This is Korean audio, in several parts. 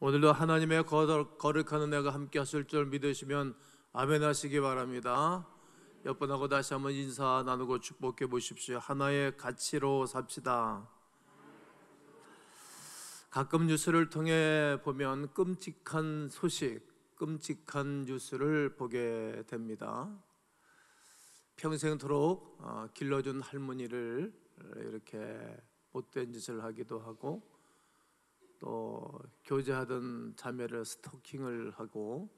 오늘도 하나님의 거룩한 은혜가 함께 하실 줄 믿으시면 아멘 하시기 바랍니다. 옆분하고 다시 한번 인사 나누고 축복해 보십시오. 하나의 가치로 삽시다. 가끔 뉴스를 통해 보면 끔찍한 소식, 끔찍한 뉴스를 보게 됩니다. 평생토록 길러준 할머니를 이렇게 못된 짓을 하기도 하고, 또 교제하던 자매를 스토킹을 하고,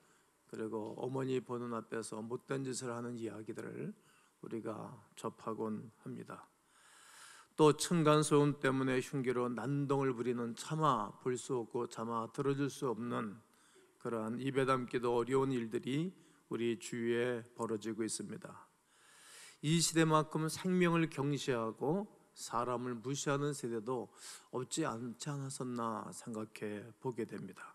그리고 어머니 보는 앞에서 못된 짓을 하는 이야기들을 우리가 접하곤 합니다. 또 층간소음 때문에 흉기로 난동을 부리는 차마 볼 수 없고 차마 들어줄 수 없는 그러한 입에 담기도 어려운 일들이 우리 주위에 벌어지고 있습니다. 이 시대만큼 생명을 경시하고 사람을 무시하는 세대도 없지 않지 않았었나 생각해 보게 됩니다.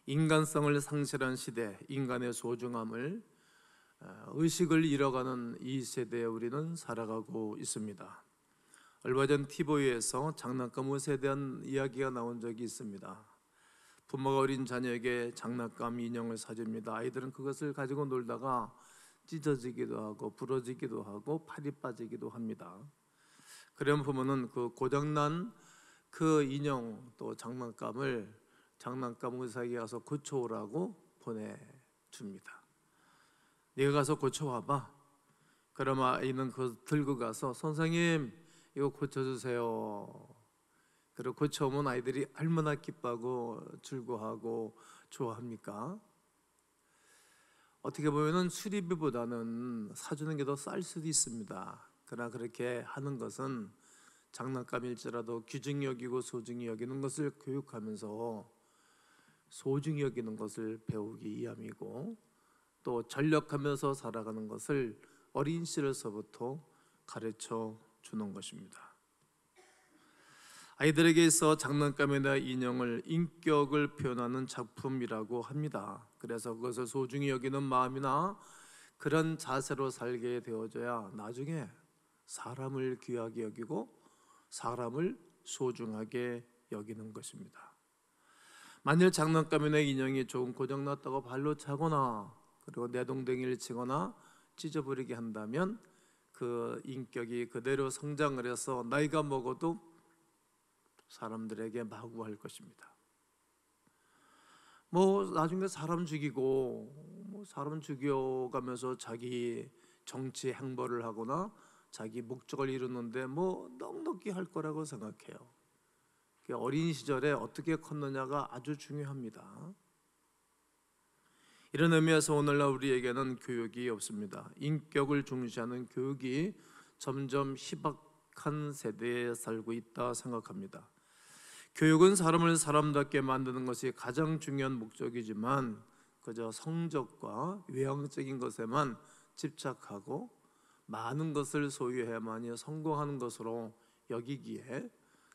인간성을 상실한 시대, 인간의 소중함을 의식을 잃어가는 이 세대에 우리는 살아가고 있습니다. 얼마 전 TV에서 장난감 옷에 대한 이야기가 나온 적이 있습니다. 부모가 어린 자녀에게 장난감 인형을 사줍니다. 아이들은 그것을 가지고 놀다가 찢어지기도 하고 부러지기도 하고 팔이 빠지기도 합니다. 그런 부모는 그 고장난 그 인형 또 장난감을 장난감 의사에게 가서 고쳐오라고 보내줍니다. 네가 가서 고쳐와봐. 그럼 아이는 그걸 들고 가서 선생님 이거 고쳐주세요. 그리고 고쳐오면 아이들이 얼마나 기뻐하고 즐거워하고 좋아합니까? 어떻게 보면 수리비보다는 사주는 게 더 쌀 수도 있습니다. 그러나 그렇게 하는 것은 장난감일지라도 귀중히 여기고 소중히 여기는 것을 교육하면서 소중히 여기는 것을 배우기 위함이고, 또 전력하면서 살아가는 것을 어린 시절에서부터 가르쳐 주는 것입니다. 아이들에게 있어 장난감이나 인형을 인격을 표현하는 작품이라고 합니다. 그래서 그것을 소중히 여기는 마음이나 그런 자세로 살게 되어져야 나중에 사람을 귀하게 여기고 사람을 소중하게 여기는 것입니다. 만일 장난감이나 인형이 조금 고장났다고 발로 차거나 그리고 내동댕이를 치거나 찢어버리게 한다면 그 인격이 그대로 성장을 해서 나이가 먹어도 사람들에게 마구할 것입니다. 나중에 사람 죽이고 사람 죽여가면서 자기 정치 행보를 하거나 자기 목적을 이루는데 넉넉히 할 거라고 생각해요. 어린 시절에 어떻게 컸느냐가 아주 중요합니다. 이런 의미에서 오늘날 우리에게는 교육이 없습니다. 인격을 중시하는 교육이 점점 희박한 세대에 살고 있다 생각합니다. 교육은 사람을 사람답게 만드는 것이 가장 중요한 목적이지만 그저 성적과 외형적인 것에만 집착하고 많은 것을 소유해야만이 성공하는 것으로 여기기에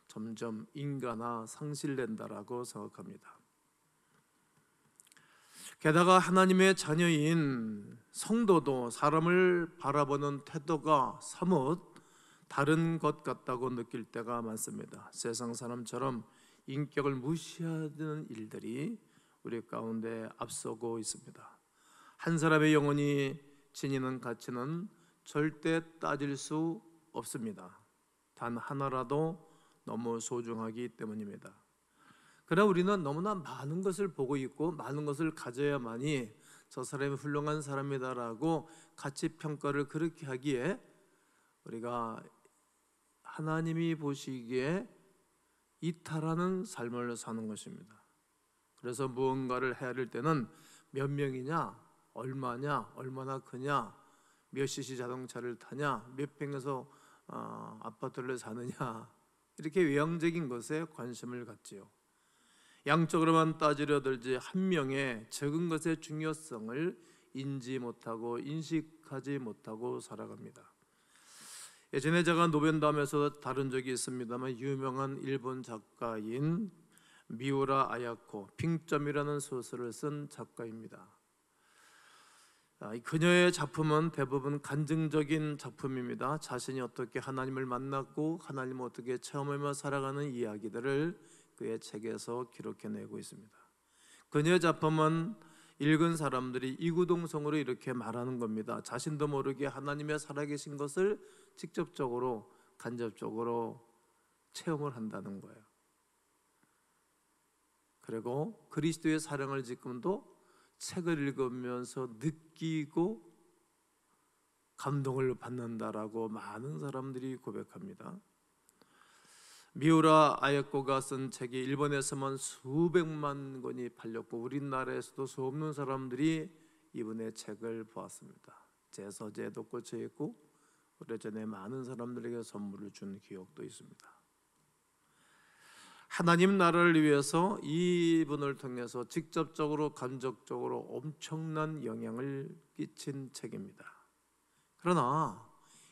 점점 인간화 상실된다라고 생각합니다. 게다가 하나님의 자녀인 성도도 사람을 바라보는 태도가 사뭇 다른 것 같다고 느낄 때가 많습니다. 세상 사람처럼 인격을 무시하는 일들이 우리 가운데 앞서고 있습니다. 한 사람의 영혼이 지니는 가치는 절대 따질 수 없습니다. 단 하나라도 너무 소중하기 때문입니다. 그러나 우리는 너무나 많은 것을 보고 있고 많은 것을 가져야만이 저 사람이 훌륭한 사람이다라고 가치 평가를 그렇게 하기에 우리가 하나님이 보시기에 이탈하는 삶을 사는 것입니다. 그래서 무언가를 해야 할 때는 몇 명이냐, 얼마냐, 얼마나 크냐, 몇 cc 자동차를 타냐, 몇 평에서 아파트를 사느냐, 이렇게 외형적인 것에 관심을 갖지요. 양적으로만 따지려 들지 한 명의 적은 것의 중요성을 인지 못하고 인식하지 못하고 살아갑니다. 예전에 제가 노벤담에서 다룬 적이 있습니다만 유명한 일본 작가인 미우라 아야코, 빙점이라는 소설을 쓴 작가입니다. 그녀의 작품은 대부분 간증적인 작품입니다. 자신이 어떻게 하나님을 만났고 하나님을 어떻게 체험하며 살아가는 이야기들을 그의 책에서 기록해내고 있습니다. 그녀의 작품은 읽은 사람들이 이구동성으로 이렇게 말하는 겁니다. 자신도 모르게 하나님의 살아계신 것을 직접적으로 간접적으로 체험을 한다는 거예요. 그리고 그리스도의 사랑을 지금도 책을 읽으면서 느끼고 감동을 받는다라고 많은 사람들이 고백합니다. 미우라 아야코가 쓴 책이 일본에서만 수백만 권이 팔렸고 우리나라에서도 수없는 사람들이 이분의 책을 보았습니다. 제 서재에도 꽂혀 있고 오래전에 많은 사람들에게 선물을 준 기억도 있습니다. 하나님 나라를 위해서 이분을 통해서 직접적으로 간접적으로 엄청난 영향을 끼친 책입니다. 그러나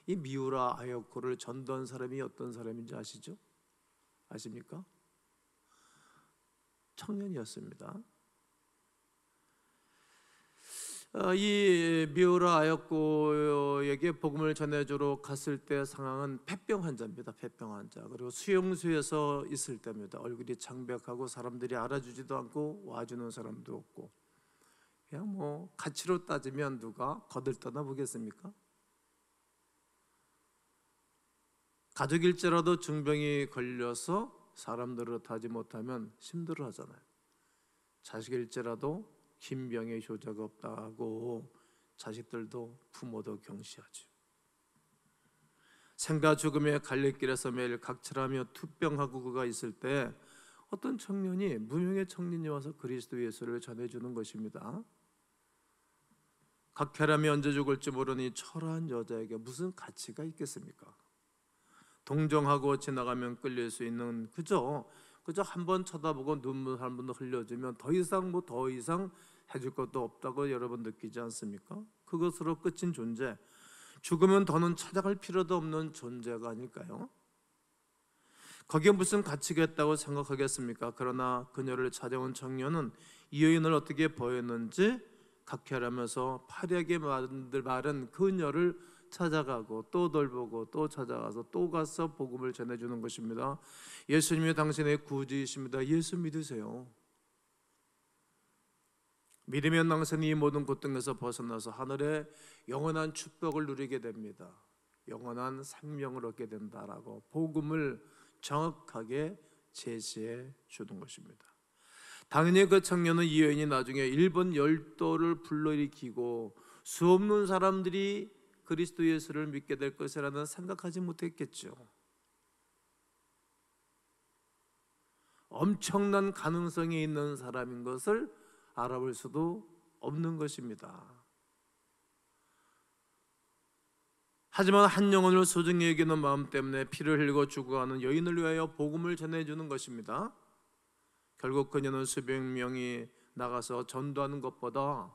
이 미우라 아야코를 전도한 사람이 어떤 사람인지 아시죠? 아십니까? 청년이었습니다. 이 미우라 아야코에게 복음을 전해주러 갔을 때 상황은 폐병 환자입니다. 폐병 환자. 그리고 수용소에서 있을 때입니다. 얼굴이 창백하고 사람들이 알아주지도 않고 와주는 사람도 없고, 그냥 뭐 가치로 따지면 누가 거들떠나 보겠습니까? 가족일지라도 중병이 걸려서 사람들을 타지 못하면 힘들어하잖아요. 자식일지라도 긴 병에 효자가 없다고 자식들도 부모도 경시하죠. 생과 죽음의 갈림길에서 매일 각철하며 투병하고 그가 있을 때 어떤 청년이, 무명의 청년이 와서 그리스도 예수를 전해주는 것입니다. 각혈하며 언제 죽을지 모르니 초라한 여자에게 무슨 가치가 있겠습니까? 동정하고 지나가면 끌릴 수 있는 그저 한 번 쳐다보고 눈물 한 번 흘려주면 더 이상 해줄 것도 없다고 여러분 느끼지 않습니까? 그것으로 끝인 존재, 죽으면 더는 찾아갈 필요도 없는 존재가 아닐까요? 거기에 무슨 가치가 있다고 생각하겠습니까? 그러나 그녀를 찾아온 청년은 이 여인을 어떻게 보였는지 각혈하면서 파리하게 마른 그녀를 찾아가고 또 돌보고 또 찾아가서 또 가서 복음을 전해주는 것입니다. 예수님이 당신의 구주이십니다. 예수 믿으세요. 믿으면 당신이 이 모든 고통에서 벗어나서 하늘의 영원한 축복을 누리게 됩니다. 영원한 생명을 얻게 된다라고 복음을 정확하게 제시해 주는 것입니다. 당연히 그 청년은 이 여인이 나중에 일본 열도를 불러일으키고 수없는 사람들이 그리스도 예수를 믿게 될 것이라는 생각하지 못했겠죠. 엄청난 가능성이 있는 사람인 것을 알아볼 수도 없는 것입니다. 하지만 한 영혼을 소중히 여기는 마음 때문에 피를 흘리고 죽어가는 여인을 위하여 복음을 전해주는 것입니다. 결국 그녀는 수백 명이 나가서 전도하는 것보다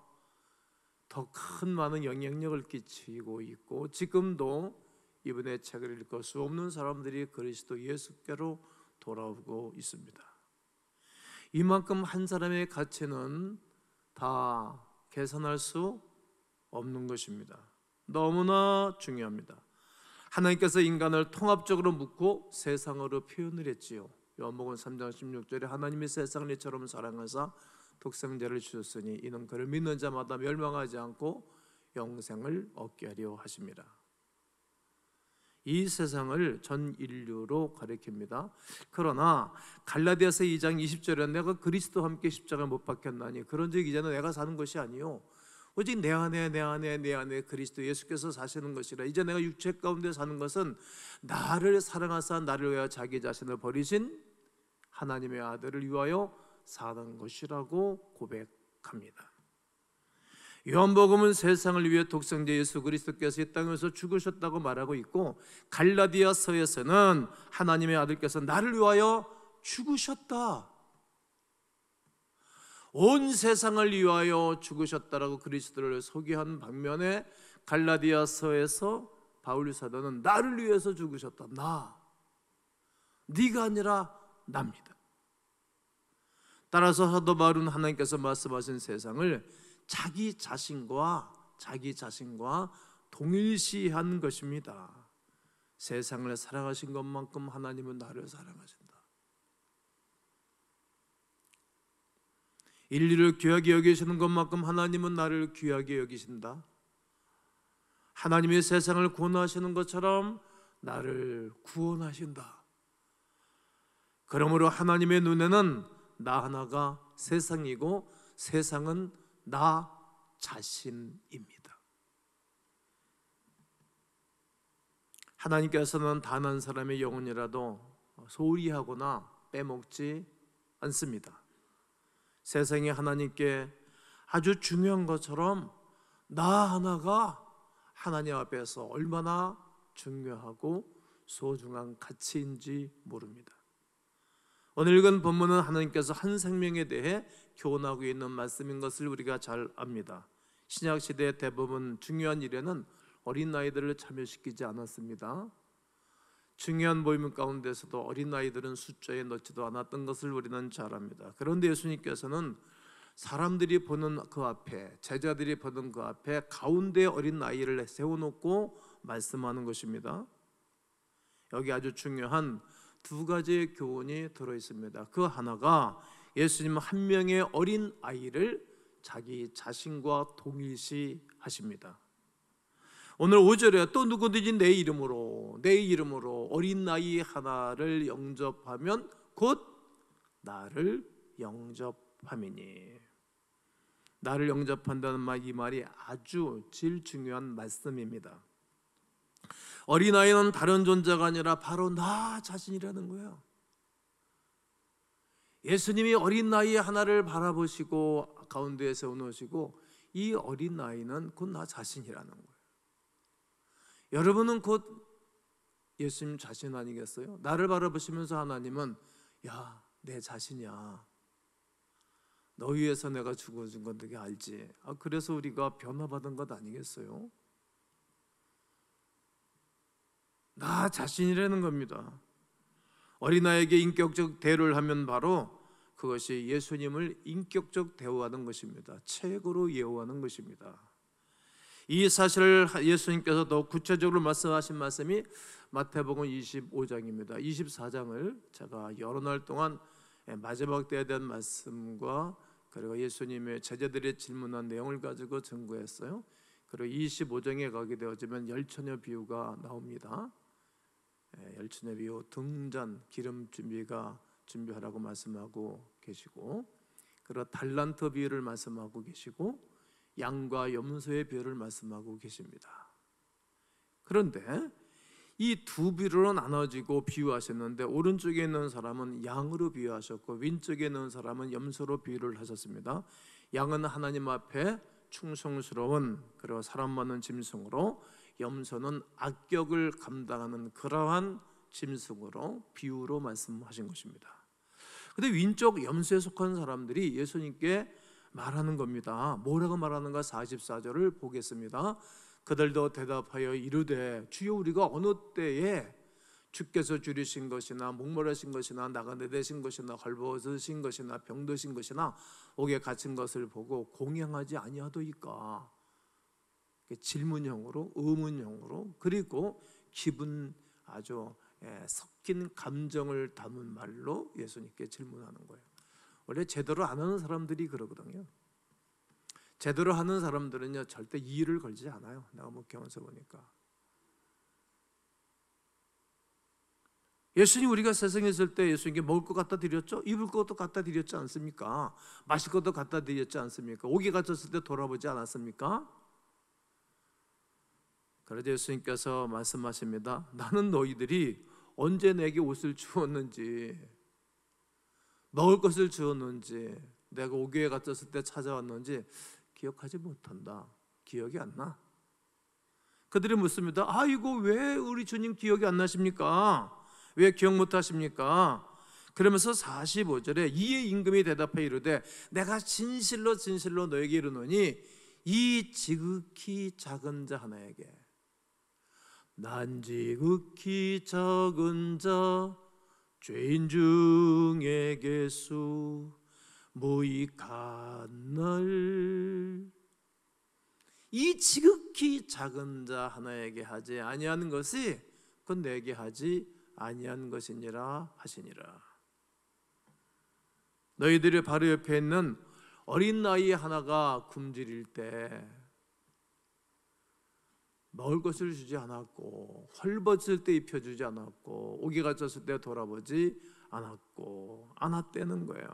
더 큰 많은 영향력을 끼치고 있고, 지금도 이분의 책을 읽을 수 없는 사람들이 그리스도 예수께로 돌아오고 있습니다. 이만큼 한 사람의 가치는 다 계산할 수 없는 것입니다. 너무나 중요합니다. 하나님께서 인간을 통합적으로 묻고 세상으로 표현을 했지요. 요한복음 3장 16절에 하나님이 세상을 이처럼 사랑하사 독생자를 주셨으니 이는 그를 믿는 자마다 멸망하지 않고 영생을 얻게 하려 하심이라. 이 세상을 전 인류로 가리킵니다. 그러나 갈라디아서 2장 20절에 내가 그리스도와 함께 십자가에 못 박혔나니 그런즉 이제는 내가 사는 것이 아니요 오직 내 안에 그리스도 예수께서 사시는 것이라. 이제 내가 육체 가운데 사는 것은 나를 사랑하사 나를 위하여 자기 자신을 버리신 하나님의 아들을 위하여 사는 것이라고 고백합니다. 요한복음은 세상을 위해 독생자 예수 그리스도께서 이 땅에서 죽으셨다고 말하고 있고, 갈라디아서에서는 하나님의 아들께서 나를 위하여 죽으셨다, 온 세상을 위하여 죽으셨다라고 그리스도를 소개한 반면에 갈라디아서에서 바울 사도는 나를 위해서 죽으셨다, 네가 아니라 납니다. 따라서 사도 바울은 하나님께서 말씀하신 세상을 자기 자신과 동일시한 것입니다. 세상을 사랑하신 것만큼 하나님은 나를 사랑하신다. 인류를 귀하게 여기시는 것만큼 하나님은 나를 귀하게 여기신다. 하나님이 세상을 구원하시는 것처럼 나를 구원하신다. 그러므로 하나님의 눈에는 나 하나가 세상이고 세상은 나 자신입니다. 하나님께서는 단 한 사람의 영혼이라도 소홀히 하거나 빼먹지 않습니다. 세상이 하나님께 아주 중요한 것처럼 나 하나가 하나님 앞에서 얼마나 중요하고 소중한 가치인지 모릅니다. 오늘 읽은 본문은 하나님께서 한 생명에 대해 교훈하고 있는 말씀인 것을 우리가 잘 압니다. 신약시대의 대부분 중요한 일에는 어린 아이들을 참여시키지 않았습니다. 중요한 모임 가운데서도 어린 아이들은 숫자에 넣지도 않았던 것을 우리는 잘 압니다. 그런데 예수님께서는 사람들이 보는 그 앞에, 제자들이 보는 그 앞에 가운데 어린 아이를 세워놓고 말씀하는 것입니다. 여기 아주 중요한 두 가지의 교훈이 들어있습니다. 그 하나가 예수님 한 명의 어린 아이를 자기 자신과 동일시하십니다. 오늘 5절에 또 누구든지 내 이름으로 어린 아이 하나를 영접하면 곧 나를 영접함이니. 나를 영접한다는 말, 이 말이 아주 제일 중요한 말씀입니다. 어린아이는 다른 존재가 아니라 바로 나 자신이라는 거예요. 예수님이 어린아이 하나를 바라보시고 가운데에 세워놓으시고 이 어린아이는 곧 나 자신이라는 거예요. 여러분은 곧 예수님 자신 아니겠어요? 나를 바라보시면서 하나님은 야, 내 자신이야. 너 위해서 내가 죽어준 건 되게 알지. 그래서 우리가 변화받은 것 아니겠어요? 나 자신이라는 겁니다. 어린아이에게 인격적 대우를 하면 바로 그것이 예수님을 인격적 대우하는 것입니다. 최고로 예우하는 것입니다. 이 사실을 예수님께서 더 구체적으로 말씀하신 말씀이 마태복음 25장입니다. 24장을 제가 여러 날 동안 마지막 때에 대한 말씀과 그리고 예수님의 제자들이 질문한 내용을 가지고 증거했어요. 그리고 25장에 가게 되어지면 열처녀 비유가 나옵니다. 열처녀 비유, 등잔, 기름 준비하라고 말씀하고 계시고, 그리고 달란트 비유를 말씀하고 계시고, 양과 염소의 비유를 말씀하고 계십니다. 그런데 이 두 비유로 나눠지고 비유하셨는데 오른쪽에 있는 사람은 양으로 비유하셨고 왼쪽에 있는 사람은 염소로 비유를 하셨습니다. 양은 하나님 앞에 충성스러운 그리고 사람 많은 짐승으로, 염소는 악격을 감당하는 그러한 짐승으로 비유로 말씀하신 것입니다. 그런데 왼쪽 염소에 속한 사람들이 예수님께 말하는 겁니다. 뭐라고 말하는가? 44절을 보겠습니다. 그들도 대답하여 이르되 주여 우리가 어느 때에 주께서 줄이신 것이나 목마르신 것이나 나가내되신 것이나 헐벗으신 것이나 병드신 것이나 옥에 갇힌 것을 보고 공양하지 아니하도이까. 질문형으로, 의문형으로, 그리고 기분 아주 섞인 감정을 담은 말로 예수님께 질문하는 거예요. 원래 제대로 안 하는 사람들이 그러거든요. 제대로 하는 사람들은요 절대 이의를 걸지 않아요. 내가 목회하면서 보니까 예수님 우리가 세상에 있을 때 예수님께 먹을 것 갖다 드렸죠? 입을 것도 갖다 드렸지 않습니까? 마실 것도 갖다 드렸지 않습니까? 옥에 갇혔을 때 돌아보지 않았습니까? 그러자 예수님께서 말씀하십니다. 나는 너희들이 언제 내게 옷을 주었는지, 먹을 것을 주었는지, 내가 옥에 갇혔을 때 찾아왔는지 기억하지 못한다. 기억이 안 나. 그들이 묻습니다. 이거 왜 우리 주님 기억이 안 나십니까? 왜 기억 못 하십니까? 그러면서 45절에 이에 임금이 대답해 이르되 내가 진실로 진실로 너에게 이르노니 이 지극히 작은 자 하나에게, 난 지극히 작은 자 죄인 중에 개수 무익한 날, 이 지극히 작은 자 하나에게 하지 아니하는 것이 그건 내게 하지 아니한 것이니라 하시니라. 너희들이 바로 옆에 있는 어린 나이 하나가 굶주릴 때 먹을 것을 주지 않았고, 헐벗을 때 입혀주지 않았고, 옥에 갇혔을 때 돌아보지 않았고, 않았다는 거예요.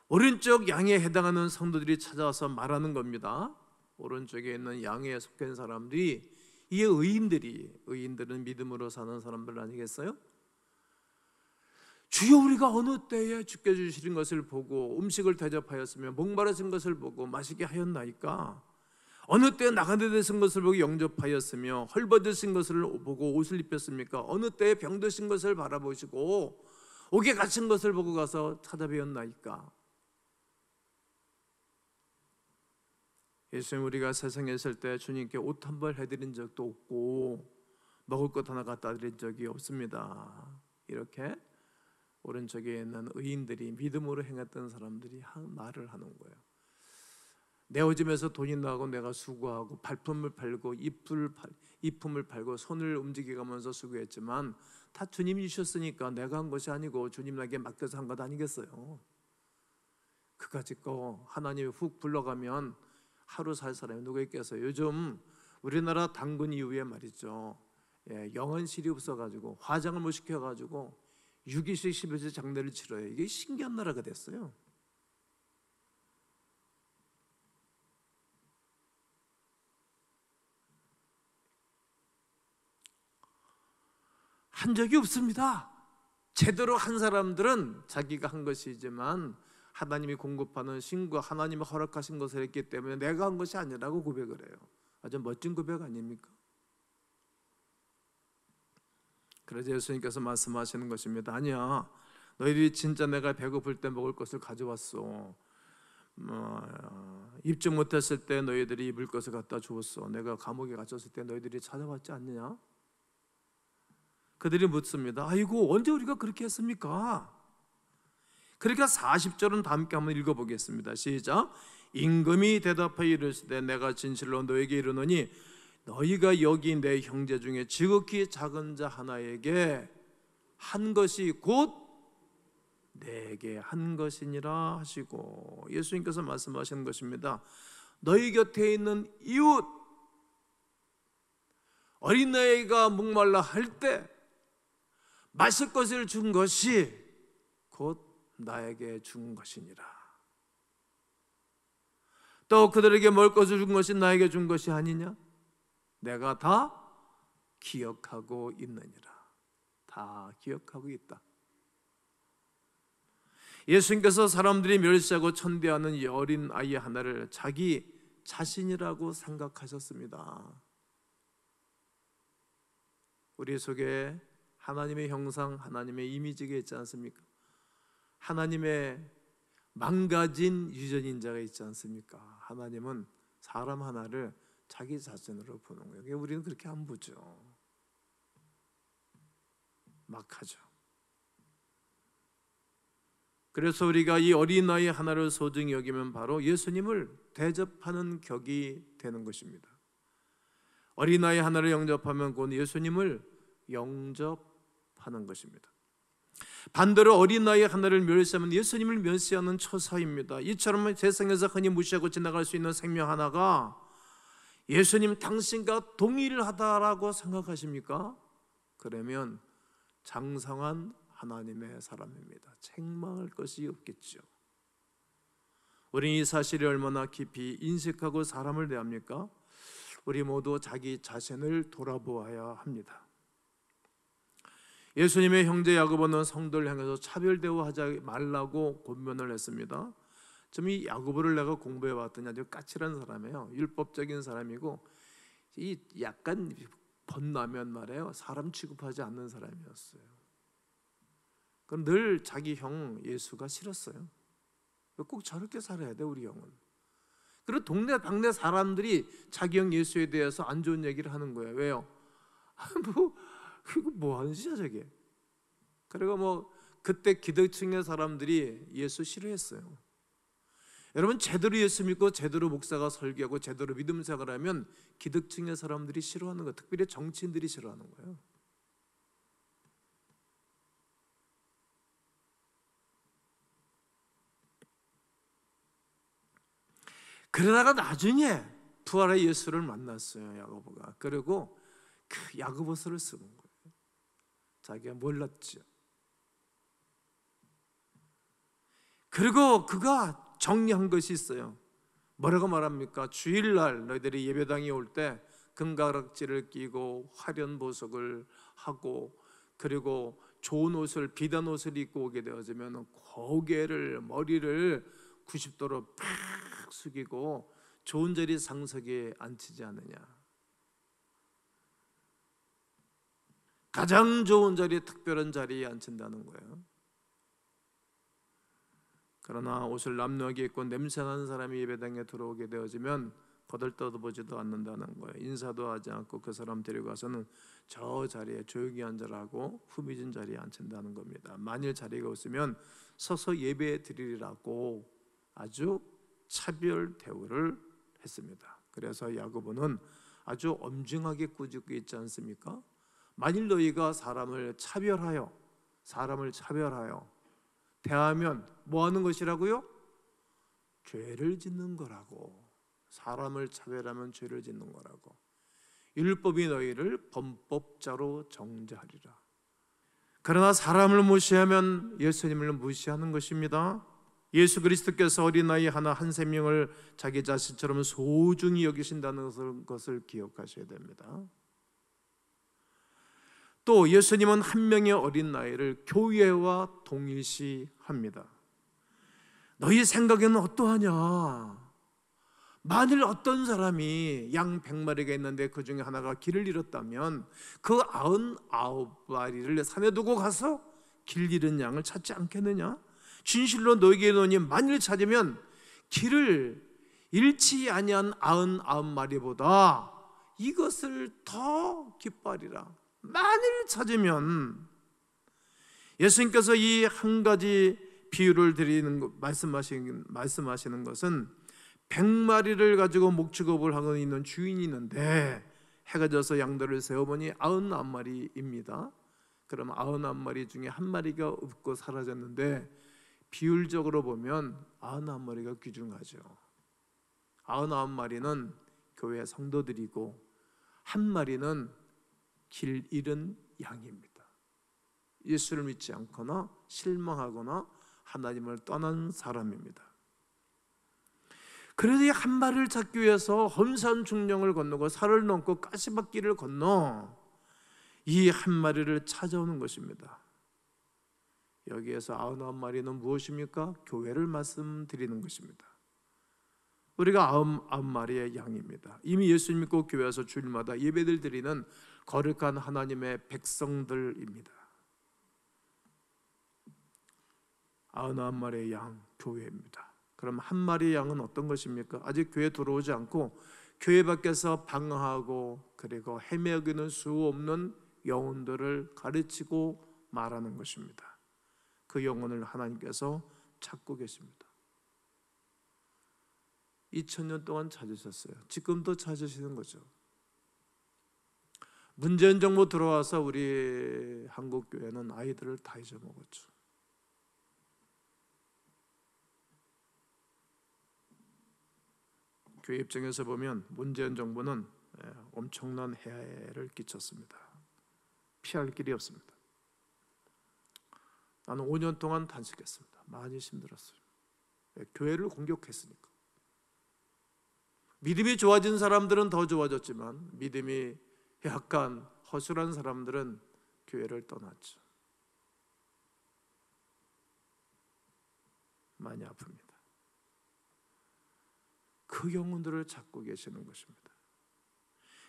오른쪽 양에 해당하는 성도들이 찾아와서 말하는 겁니다. 오른쪽에 있는 양에 속한 사람들이, 이게 의인들은 믿음으로 사는 사람들 아니겠어요? 주여, 우리가 어느 때에 주께 주시는 것을 보고 음식을 대접하였으며 목마르신 것을 보고 마시게 하였나이까? 어느 때에 나가는 데 쓴 것을 보고 영접하였으며 헐벗으신 것을 보고 옷을 입혔습니까? 어느 때에 병드신 것을 바라보시고 옥에 갇힌 것을 보고 가서 찾아뵈었나이까? 예수님, 우리가 세상에 있을 때 주님께 옷 한 벌 해드린 적도 없고 먹을 것 하나 갖다 드린 적이 없습니다. 이렇게 오른쪽에 있는 의인들이, 믿음으로 행했던 사람들이 말을 하는 거예요. 내 오줌에서 돈이 나고 내가 수고하고 발품을 팔고 이품을 팔고 손을 움직여가면서 수고했지만 다 주님이 주셨으니까 내가 한 것이 아니고 주님에게 맡겨서 한 것 아니겠어요? 그까짓 거 하나님이 훅 불러가면 하루 살 사람이 누가 있겠어요? 요즘 우리나라 당군 이후에 말이죠, 영언실이 없어가지고 화장을 못 시켜가지고 6일씩 10일씩 장례를 치러요. 이게 신기한 나라가 됐어요. 한 적이 없습니다. 제대로 한 사람들은 자기가 한 것이지만 하나님이 공급하는 신과 하나님이 허락하신 것을 했기 때문에 내가 한 것이 아니라고 고백을 해요. 아주 멋진 고백 아닙니까? 그래서 예수님께서 말씀하시는 것입니다. 아니야, 너희들이 진짜 내가 배고플 때 먹을 것을 가져왔어. 입지 못했을 때 너희들이 입을 것을 갖다 주었어. 내가 감옥에 갇혔을 때 너희들이 찾아왔지 않느냐? 그들이 묻습니다. 아이고, 언제 우리가 그렇게 했습니까? 그러니까 40절은 다 함께 한번 읽어보겠습니다. 시작. 임금이 대답하여 이르시되 내가 진실로 너에게 이르노니 너희가 여기 내 형제 중에 지극히 작은 자 하나에게 한 것이 곧 내게 한 것이니라 하시고, 예수님께서 말씀하시는 것입니다. 너희 곁에 있는 이웃, 어린아이가 목말라 할 때 마실 것을 준 것이 곧 나에게 준 것이니라. 또 그들에게 먹을 것을 준 것이 나에게 준 것이 아니냐? 내가 다 기억하고 있느니라. 다 기억하고 있다. 예수님께서 사람들이 멸시하고 천대하는 이 어린 아이 하나를 자기 자신이라고 생각하셨습니다. 우리 속에 하나님의 형상, 하나님의 이미지가 있지 않습니까? 하나님의 망가진 유전인자가 있지 않습니까? 하나님은 사람 하나를 자기 자신으로 보는 거예요. 우리는 그렇게 안 보죠. 막 하죠. 그래서 우리가 이 어린아이 하나를 소중히 여기면 바로 예수님을 대접하는 격이 되는 것입니다. 어린아이 하나를 영접하면 곧 예수님을 영접하는 것입니다. 반대로 어린아이 하나를 멸시하면 예수님을 멸시하는 처사입니다. 이처럼 세상에서 흔히 무시하고 지나갈 수 있는 생명 하나가 예수님 당신과 동일하다라고 생각하십니까? 그러면 장성한 하나님의 사람입니다. 책망할 것이 없겠죠. 우리는 이 사실이 얼마나 깊이 인식하고 사람을 대합니까? 우리 모두 자기 자신을 돌아보아야 합니다. 예수님의 형제 야고보는 성도를 향해서 차별 대우하지 말라고 권면을 했습니다. 좀 이 야고보를 내가 공부해 봤더니 아주 까칠한 사람이에요. 율법적인 사람이고 이 약간 번나면 말이에요. 사람 취급하지 않는 사람이었어요. 그럼 늘 자기 형 예수가 싫었어요. 꼭 저렇게 살아야 돼 우리 형은. 그리고 동네 방네 사람들이 자기 형 예수에 대해서 안 좋은 얘기를 하는 거예요. 왜요? 이거 뭐 하는 짓이야 저게. 그리고 그때 기득층의 사람들이 예수 싫어했어요. 여러분, 제대로 예수 믿고 제대로 목사가 설교하고 제대로 믿음 생활을 하면 기득층의 사람들이 싫어하는 거예요. 특별히 정치인들이 싫어하는 거예요. 그러다가 나중에 부활의 예수를 만났어요, 야고보가. 그리고 그 야고보서를 쓰는 거예요. 자기가 몰랐죠. 그리고 그가 정리한 것이 있어요. 뭐라고 말합니까? 주일날 너희들이 예배당에 올 때 금가락지를 끼고 화려한 보석을 하고, 그리고 좋은 옷을, 비단 옷을 입고 오게 되어지면 고개를, 머리를 90도로 팍 숙이고 좋은 자리 상석에 앉히지 않느냐. 가장 좋은 자리에, 특별한 자리에 앉힌다는 거예요. 그러나 옷을 남루하게 입고 냄새나는 사람이 예배당에 들어오게 되어지면 거들떠보지도 않는다는 거예요. 인사도 하지 않고 그 사람 데리고 가서는 저 자리에 조용히 앉으라고 후미진 자리에 앉힌다는 겁니다. 만일 자리가 없으면 서서 예배 드리라고 아주 차별 대우를 했습니다. 그래서 야고보는 아주 엄중하게 꾸짖고 있지 않습니까? 만일 너희가 사람을 차별하여 대하면 뭐 하는 것이라고요? 죄를 짓는 거라고. 사람을 차별하면 죄를 짓는 거라고. 율법이 너희를 범법자로 정죄하리라. 그러나 사람을 무시하면 예수님을 무시하는 것입니다. 예수 그리스도께서 어린아이 하나 한 생명을 자기 자신처럼 소중히 여기신다는 것을 기억하셔야 됩니다. 또 예수님은 한 명의 어린 나이를 교회와 동일시합니다. 너희 생각에는 어떠하냐? 만일 어떤 사람이 양 100마리가 있는데 그 중에 하나가 길을 잃었다면 그 99마리를 산에 두고 가서 길 잃은 양을 찾지 않겠느냐? 진실로 너희에게 이르노니 만일 찾으면 길을 잃지 아니한 99마리보다 이것을 더 기뻐하리라. 만일 찾으면, 예수님께서 이 한 가지 비유를 말씀하시는 것은 100마리를 가지고 목축업을 하고 있는 주인이 있는데 해가 져서 양들을 세어보니 99마리입니다. 그럼 99마리 중에 한 마리가 없고 사라졌는데 비율적으로 보면 99마리가 귀중하죠. 99마리는 교회 성도들이고 한 마리는 길 잃은 양입니다. 예수를 믿지 않거나 실망하거나 하나님을 떠난 사람입니다. 그래서 이 한 마리를 찾기 위해서 험산 중령을 건너고 산을 넘고 가시밭길을 건너 이 한 마리를 찾아오는 것입니다. 여기에서 99마리는 무엇입니까? 교회를 말씀드리는 것입니다. 우리가 99마리의 양입니다. 이미 예수 믿고 교회에서 주일마다 예배를 드리는 거룩한 하나님의 백성들입니다. 99마리의 양, 교회입니다. 그럼 한 마리의 양은 어떤 것입니까? 아직 교회에 들어오지 않고 교회 밖에서 방황하고 그리고 헤매기는 수 없는 영혼들을 가르치고 말하는 것입니다. 그 영혼을 하나님께서 찾고 계십니다. 2000년 동안 찾으셨어요. 지금도 찾으시는 거죠. 문재인 정부 들어와서 우리 한국 교회는 아이들을 다 잊어먹었죠. 교회 입장에서 보면 문재인 정부는 엄청난 해를 끼쳤습니다. 피할 길이 없습니다. 나는 5년 동안 단식했습니다. 많이 힘들었어요. 교회를 공격했으니까. 믿음이 좋아진 사람들은 더 좋아졌지만 믿음이 약간 허술한 사람들은 교회를 떠났죠. 많이 아픕니다. 그 영혼들을 찾고 계시는 것입니다.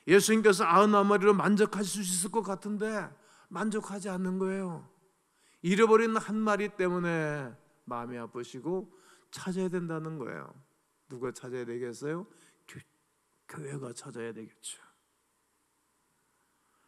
예수님께서 99마리로 만족하실 수 있을 것 같은데 만족하지 않는 거예요. 잃어버린 한 마리 때문에 마음이 아프시고 찾아야 된다는 거예요. 누가 찾아야 되겠어요? 교회가 찾아야 되겠죠.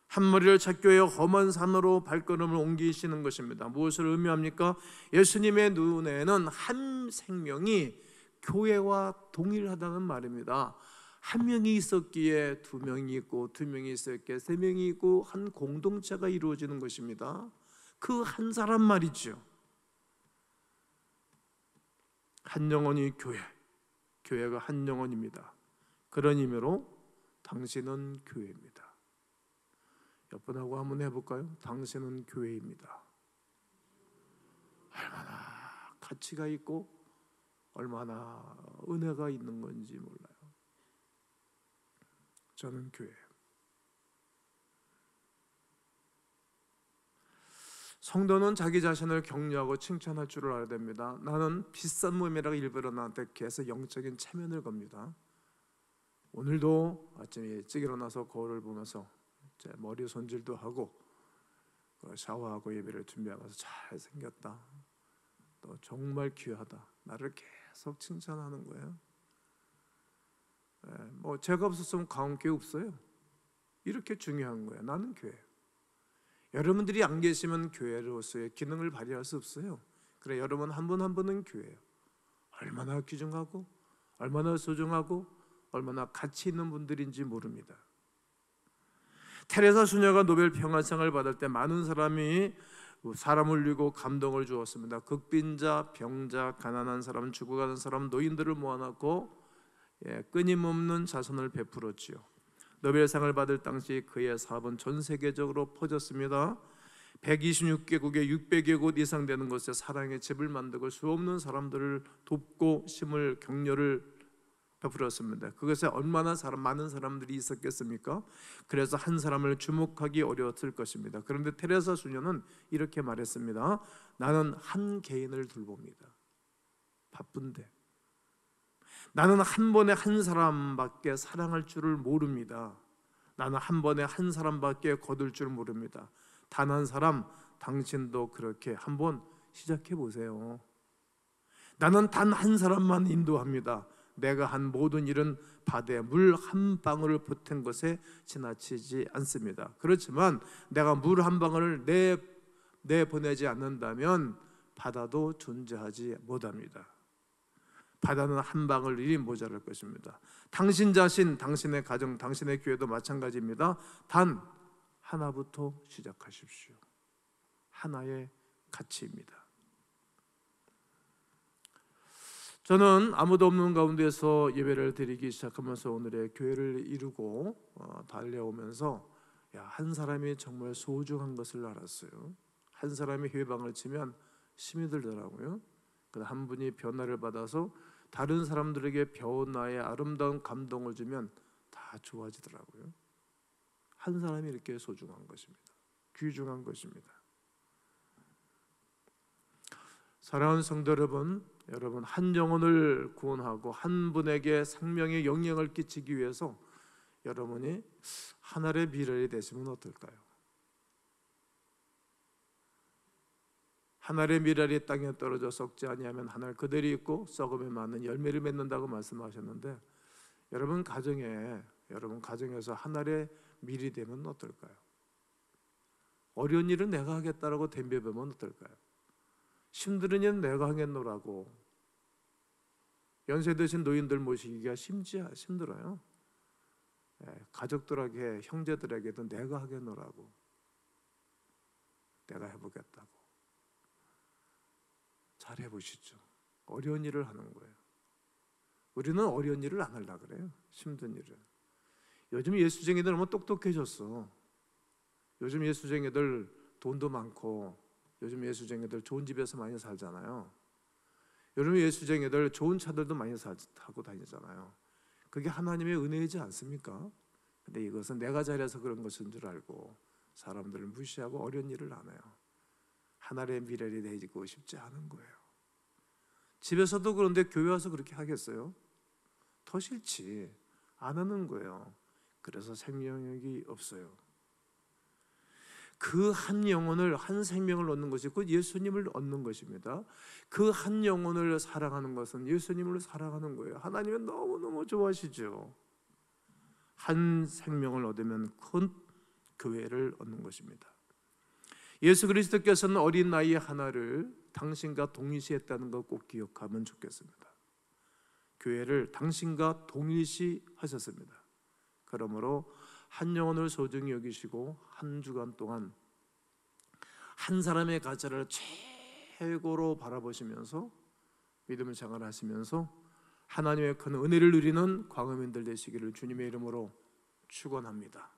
한 마리를 찾기 위해 험한 산으로 발걸음을 옮기시는 것입니다. 무엇을 의미합니까? 예수님의 눈에는 한 생명이 교회와 동일하다는 말입니다. 한 명이 있었기에 두 명이 있고, 두 명이 있었기에 세 명이 있고, 한 공동체가 이루어지는 것입니다. 그 한 사람 말이죠. 한 영혼이 교회, 교회가 한 영혼입니다. 그런 의미로 당신은 교회입니다. 옆분하고 한번 해볼까요? 당신은 교회입니다. 얼마나 가치가 있고 얼마나 은혜가 있는 건지 몰라요. 저는 교회예요. 성도는 자기 자신을 격려하고 칭찬할 줄을 알아야 됩니다. 나는 비싼 몸이라고 일부러 나한테 계속 영적인 체면을 겁니다. 오늘도 아침에 일찍 일어나서 거울을 보면서 제 머리 손질도 하고 샤워하고 예배를 준비하면서 잘생겼다, 또 정말 귀하다, 나를 계속 칭찬하는 거예요. 뭐 제가 없었으면 가운교회 없어요. 이렇게 중요한 거예요. 나는 교회. 여러분들이 안 계시면 교회로서의 기능을 발휘할 수 없어요. 그래, 여러분 한 분 한 분은 교회예요. 얼마나 귀중하고 얼마나 소중하고 얼마나 가치 있는 분들인지 모릅니다. 테레사 수녀가 노벨 평화상을 받을 때 많은 사람이 사람을 울리고 감동을 주었습니다. 극빈자, 병자, 가난한 사람, 죽어가는 사람, 노인들을 모아놓고 끊임없는 자선을 베풀었지요. 노벨상을 받을 당시 그의 사업은 전 세계적으로 퍼졌습니다. 126개국에 600여 곳 이상 되는 곳에 사랑의 집을 만들고 수없는 사람들을 돕고 심을 격려를 베풀었습니다. 그것에 얼마나 많은 사람들이 있었겠습니까? 그래서 한 사람을 주목하기 어려웠을 것입니다. 그런데 테레사 수녀는 이렇게 말했습니다. 나는 한 개인을 돌봅니다. 바쁜데 나는 한 번에 한 사람밖에 사랑할 줄을 모릅니다. 나는 한 번에 한 사람밖에 거둘 줄 모릅니다. 단 한 사람, 당신도 그렇게 한번 시작해 보세요. 나는 단 한 사람만 인도합니다. 내가 한 모든 일은 바다에 물 한 방울을 보탠 것에 지나치지 않습니다. 그렇지만 내가 물 한 방울을 내보내지 않는다면 바다도 존재하지 못합니다. 바다는 한 방울 일이 모자랄 것입니다. 당신 자신, 당신의 가정, 당신의 교회도 마찬가지입니다. 단 하나부터 시작하십시오. 하나의 가치입니다. 저는 아무도 없는 가운데서 예배를 드리기 시작하면서 오늘의 교회를 이루고 달려오면서 한 사람이 정말 소중한 것을 알았어요. 한 사람이 회방을 치면 힘이 들더라고요. 한 분이 변화를 받아서 다른 사람들에게 변화의 아름다운 감동을 주면 다 좋아지더라고요. 한 사람이 이렇게 소중한 것입니다. 귀중한 것입니다. 사랑하는 성도 여러분, 한 영혼을 구원하고 한 분에게 생명의 영향을 끼치기 위해서 여러분이 하늘의 미랄이 되시면 어떨까요? 하늘의 미랄이 땅에 떨어져 썩지 아니하면 하늘 그대로 있고 썩음에 맞는 열매를 맺는다고 말씀하셨는데, 여러분 가정에서 하늘의 밀이 되면 어떨까요? 어려운 일은 내가 하겠다라고 덤벼보면 어떨까요? 힘든 일은 내가 하겠노라고 연세 드신 노인들 모시기가 힘들어요. 가족들에게, 형제들에게도 내가 하겠노라고, 내가 해보겠다고. 잘 해보시죠. 어려운 일을 하는 거예요. 우리는 어려운 일을 안 하려고 그래요. 힘든 일을. 요즘 예수쟁이들 너무 똑똑해졌어. 요즘 예수쟁이들 돈도 많고, 요즘 예수쟁이들 좋은 집에서 많이 살잖아요. 요즘 예수쟁이들 좋은 차들도 많이 타고 다니잖아요. 그게 하나님의 은혜이지 않습니까? 근데 이것은 내가 잘해서 그런 것인 줄 알고 사람들을 무시하고 어려운 일을 안 해요. 하늘의 미랄이 되고 싶지 않은 거예요. 집에서도 그런데 교회 와서 그렇게 하겠어요? 더 싫지. 안 하는 거예요. 그래서 생명력이 없어요. 그 한 영혼을, 한 생명을 얻는 것이 곧 예수님을 얻는 것입니다. 그 한 영혼을 사랑하는 것은 예수님을 사랑하는 거예요. 하나님은 너무너무 좋아하시죠. 한 생명을 얻으면 큰 교회를 얻는 것입니다. 예수 그리스도께서는 어린 나이 하나를 당신과 동일시했다는 것 꼭 기억하면 좋겠습니다. 교회를 당신과 동일시 하셨습니다. 그러므로 한 영혼을 소중히 여기시고 한 주간 동안 한 사람의 가치를 최고로 바라보시면서 믿음을 생활하시면서 하나님의 큰 은혜를 누리는 광화문들 되시기를 주님의 이름으로 축원합니다.